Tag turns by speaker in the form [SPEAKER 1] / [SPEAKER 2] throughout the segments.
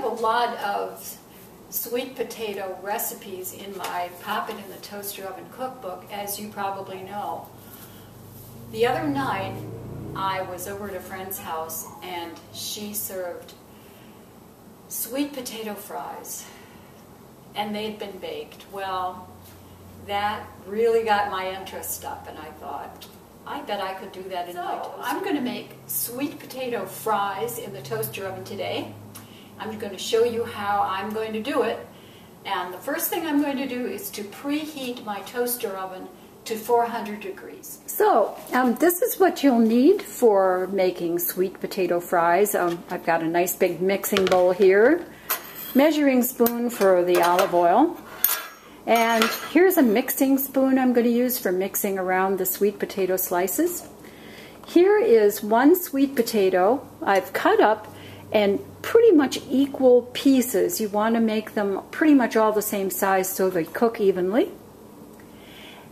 [SPEAKER 1] a lot of sweet potato recipes in my Pop It in the Toaster Oven cookbook, as you probably know. The other night, I was over at a friend's house and she served sweet potato fries, and they'd been baked. Well, that really got my interest up, and I thought, I bet I could do that in my toaster. I'm going to make sweet potato fries in the toaster oven today. I'm going to show you how I'm going to do it. And the first thing I'm going to do is to preheat my toaster oven to 400 degrees. So, this is what you'll need for making sweet potato fries. I've got a nice big mixing bowl here, measuring spoon for the olive oil, and here's a mixing spoon I'm going to use for mixing around the sweet potato slices. Here is one sweet potato I've cut up in pretty much equal pieces. You want to make them pretty much all the same size so they cook evenly.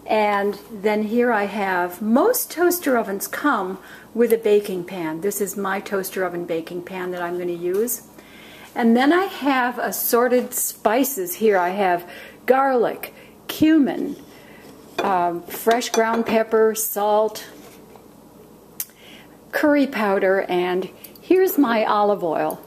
[SPEAKER 1] And then here I have, most toaster ovens come with a baking pan. This is my toaster oven baking pan that I'm going to use. And then I have assorted spices here. I have garlic, cumin, fresh ground pepper, salt, curry powder, and here's my olive oil.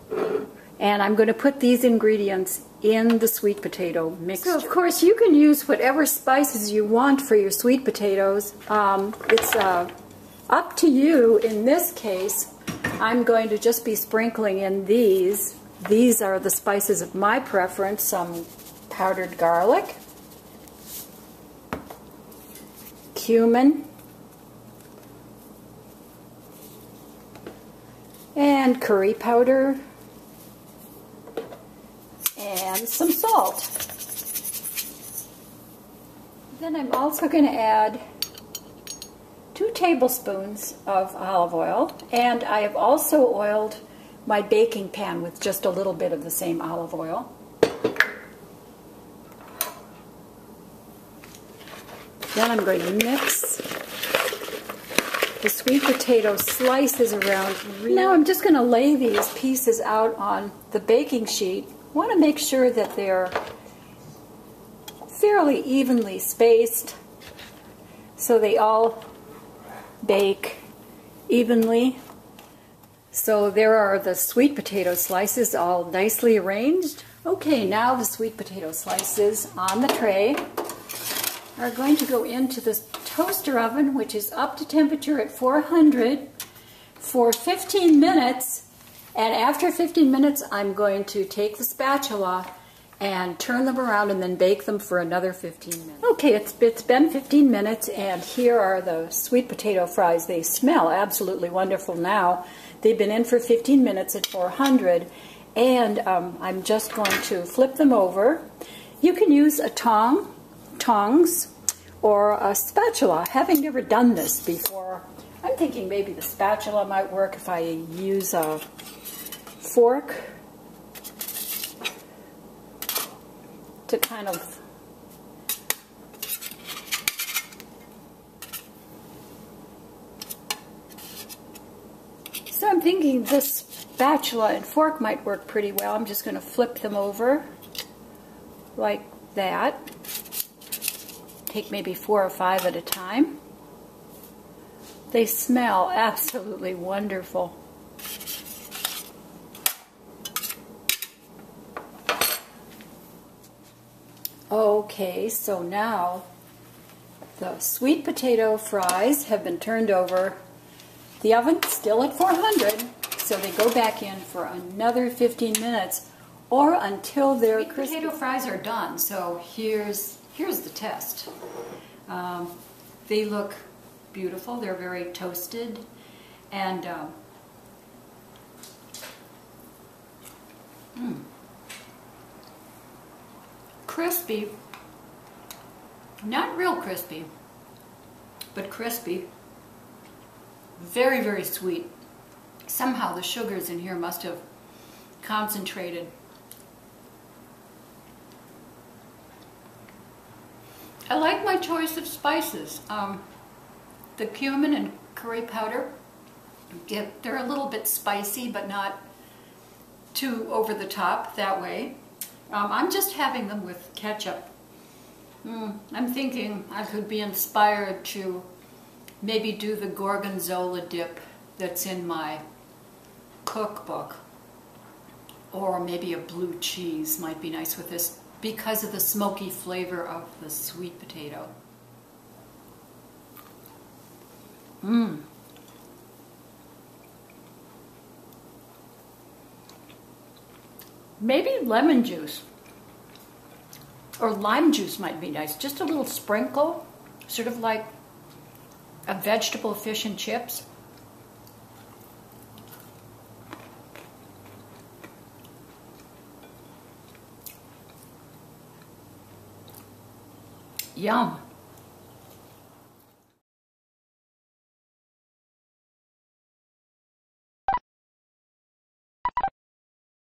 [SPEAKER 1] And I'm going to put these ingredients in the sweet potato mixture. So of course you can use whatever spices you want for your sweet potatoes. It's up to you. In this case, I'm going to just be sprinkling in these. These are the spices of my preference. Some powdered garlic, cumin, and curry powder, and some salt. Then I'm also going to add 2 tablespoons of olive oil, and I have also oiled my baking pan with just a little bit of the same olive oil. Then I'm going to mix the sweet potato slices around. Now I'm just going to lay these pieces out on the baking sheet. I want to make sure that they're fairly evenly spaced so they all bake evenly. So there are the sweet potato slices all nicely arranged. Okay, now the sweet potato slices on the tray are going to go into the toaster oven, which is up to temperature at 400 for 15 minutes. And after 15 minutes, I'm going to take the spatula and turn them around and then bake them for another 15 minutes. Okay, it's been 15 minutes, and here are the sweet potato fries. They smell absolutely wonderful now. They've been in for 15 minutes at 400, and I'm just going to flip them over. You can use a tongs, or a spatula. Having never done this before, I'm thinking maybe the spatula might work if I use a fork to kind of so I'm thinking this spatula and fork might work pretty well. I'm just going to flip them over like that. Take maybe 4 or 5 at a time. They smell absolutely wonderful. Okay, so now the sweet potato fries have been turned over. The oven's still at 400, so they go back in for another 15 minutes or until they're crispy. Sweet potato fries are done, so here's the test. They look beautiful. They're very toasted and crispy. Not real crispy, but crispy. Very, very sweet. Somehow the sugars in here must have concentrated. I like my choice of spices. The cumin and curry powder, they're a little bit spicy, but not too over the top that way. I'm just having them with ketchup. I'm thinking I could be inspired to maybe do the gorgonzola dip that's in my cookbook. Or maybe a blue cheese might be nice with this because of the smoky flavor of the sweet potato. Maybe lemon juice or lime juice might be nice. Just a little sprinkle, sort of like a vegetable fish and chips. Yum.